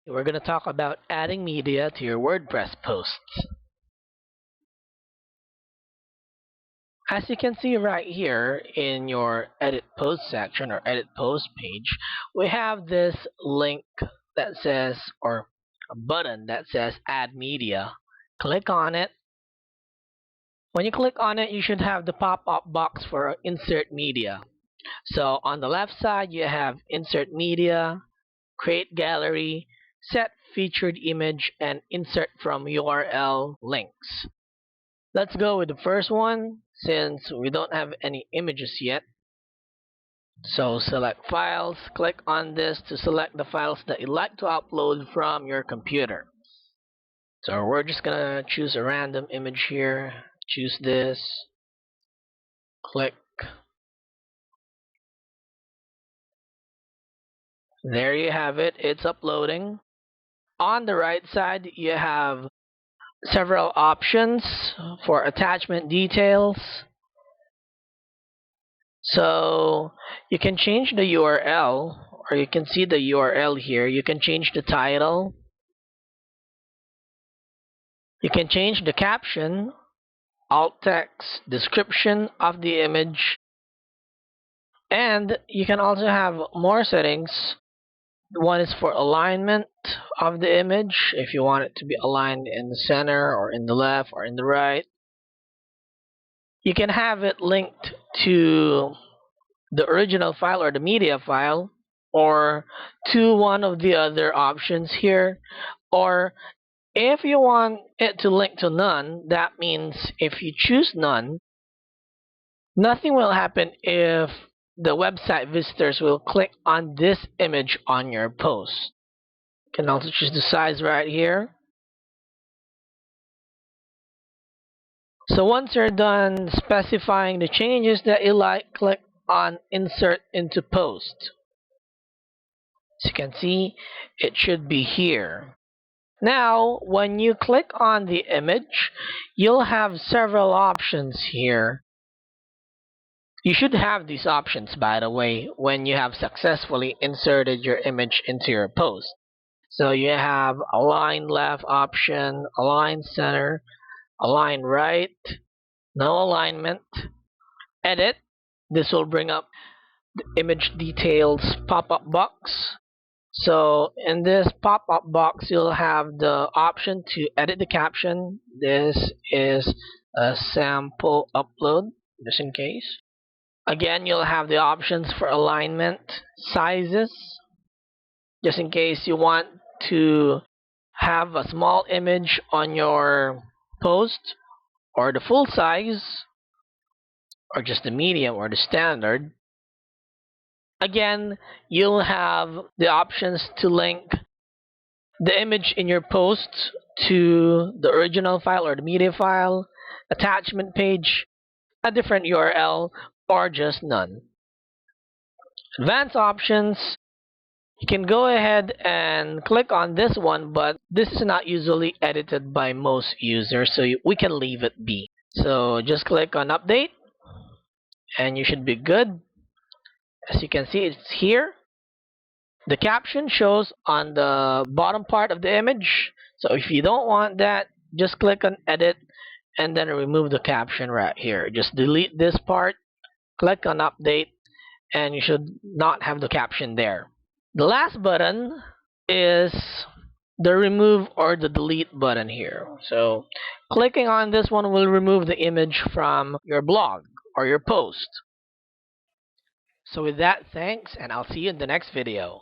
We're going to talk about adding media to your WordPress posts. As you can see right here in your edit post section or edit post page, we have this link that says, or a button that says add media. Click on it. When you click on it, you should have the pop-up box for insert media. So on the left side, you have insert media, create gallery, set featured image, and insert from URL links. Let's go with the first one since we don't have any images yet. So select files, click on this to select the files that you'd like to upload from your computer. So we're just gonna choose a random image here, choose this, click. There you have it, it's uploading. On the right side, you have several options for attachment details. So you can change the URL, or you can see the URL here. You can change the title. You can change the caption, alt text, description of the image, and you can also have more settings. One is for alignment of the image, if you want it to be aligned in the center or in the left or in the right. You can have it linked to the original file or the media file, or to one of the other options here. Or if you want it to link to none, that means if you choose none, nothing will happen if the website visitors will click on this image on your post. You can also choose the size right here. So once you're done specifying the changes that you like, click on insert into post. As you can see, it should be here. Now when you click on the image, you'll have several options here. You should have these options, by the way, when you have successfully inserted your image into your post. So you have align left option, align center, align right, no alignment, edit. This will bring up the image details pop-up box. So in this pop-up box, you'll have the option to edit the caption. This is a sample upload, just in case. Again, you'll have the options for alignment, sizes, just in case you want to have a small image on your post, or the full size, or just the medium or the standard. Again, you'll have the options to link the image in your post to the original file or the media file, attachment page, a different URL, or just none. Advanced options, you can go ahead and click on this one, but this is not usually edited by most users, so we can leave it be. So just click on update and you should be good. As you can see, it's here. The caption shows on the bottom part of the image. So if you don't want that, just click on edit and then remove the caption right here. Just delete this part, click on update, and you should not have the caption there. The last button is the remove or the delete button here. So clicking on this one will remove the image from your blog or your post. So with that, thanks, and I'll see you in the next video.